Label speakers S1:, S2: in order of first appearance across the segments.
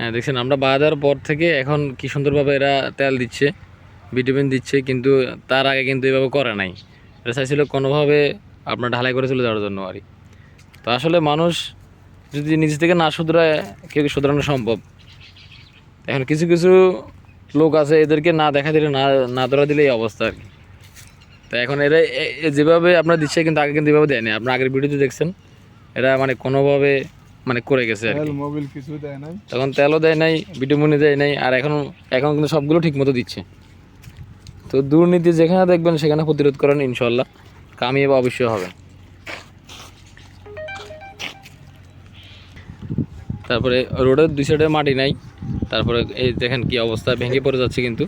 S1: হ্যাঁ দেখছেন, আমরা বাজার পর থেকে এখন কি সুন্দরভাবে এরা তেল দিচ্ছে, ভিটামিন দিচ্ছে, কিন্তু তার আগে কিন্তু এভাবে করে নাই। এটা চাইছিল কোনোভাবে আপনার ঢালাই করে চলে যাওয়ার জন্য আর কি। তো আসলে মানুষ যদি নিজ থেকে না শুধরায়, কেউ শুধরানো সম্ভব। এখন কিছু কিছু লোক আছে, এদেরকে না দেখা দিলে, না ধরা দিলে এই অবস্থা আর কি। তো এখন এরা যেভাবে আপনার দিচ্ছে, কিন্তু আগে কিন্তু এভাবে দেয়নি। আপনার আগের ভিডিওতে দেখছেন এরা মানে কোনোভাবে মানে করে গেছে আর কি।
S2: মোবিল কিছু দেয় নাই,
S1: তখন তেলও দেয় নাই, ভিটামিনও দেয় নাই, আর এখন এখন কিন্তু সবগুলো ঠিক মতো দিচ্ছে। তো দুর্নীতি যেখানে দেখবেন সেখানে প্রতিরোধ করেন, ইনশাল্লাহ কামিয়াব অবশ্যই হবে। তারপরে রোডের দুই সাইডে মাটি নাই, তারপরে এই দেখেন কি অবস্থা, ভেঙে পড়ে যাচ্ছে কিন্তু।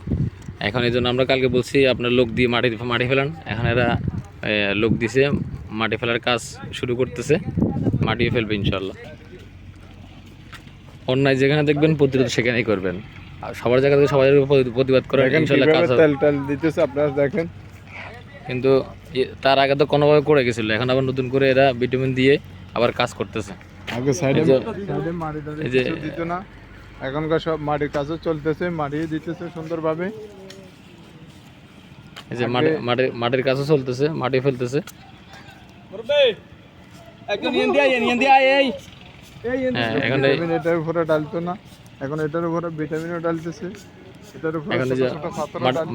S1: এখন এই জন্য আমরা কালকে বলছি আপনার লোক দিয়ে মাটি ফেলান। এখন এরা লোক দিছে, মাটি ফেলার কাজ শুরু করতেছে, মাটিও ফেলবে ইনশাল্লাহ। অন্যায় যেখানে দেখবেন প্রতিরোধ সেখানেই করবেন, আর সবার জায়গা থেকে সবাই প্রতিবাদ করেন, ইনশাল্লাহ কাজ হবে।
S2: তেল দিতেছে আপনারা দেখেন।
S1: কিন্তু তার আগে তো কোনোভাবে করে গেছিলো, এখন আবার নতুন করে এরা ভিটামিন দিয়ে আবার কাজ করতেছে।
S2: আগে সাইডে
S1: এই যে
S2: দিত না, এখনকার সব মাটির কাজও চলতেছে, মাটি দিতেছে সুন্দরভাবে।
S1: এই যে মাটির কাজও চলতেছে, মাটি ফেলতেছে। এখন
S2: এটার উপরে ডালতো না, এখন এটার উপরে ভিটামিনও ডালতেছে, এটার উপরে
S1: এখন এই যে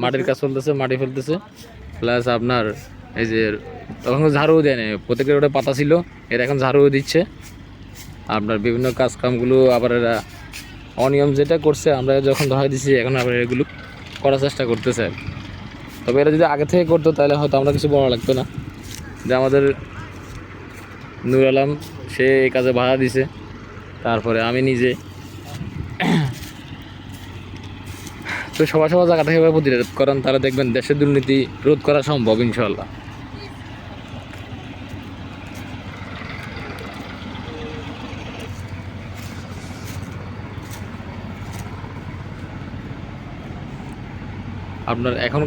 S1: মাটির কাজ চলতেছে, মাটি ফেলতেছে, প্লাস আপনার এই যে তখন ঝাড়ুও দেয় না, প্রত্যেকের ওটা পাতা ছিল, এরা এখন ঝাড়ুও দিচ্ছে। আপনার বিভিন্ন কাজ কামগুলো আবার এরা অনিয়ম যেটা করছে আমরা যখন ধরা দিচ্ছি, এখন আবার এগুলো করার চেষ্টা করতেছে আর কি। তবে এরা যদি আগে থেকে করতো তাহলে হয়তো আমরা কিছু বলা লাগতো না, যে আমাদের নূর আলম সে এই কাজে ভাড়া দিছে, তারপরে আমি নিজে। তো সবার জায়গা থেকে প্রতিরোধ করেন, তাহলে দেখবেন দেশের দুর্নীতি রোধ করা সম্ভব ইনশাল্লাহ। আপনার এখন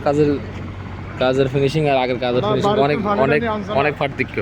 S1: কাজের ফিনিশিং আর আগের কাজের ফিনিশিং অনেক অনেক অনেক পার্থক্য।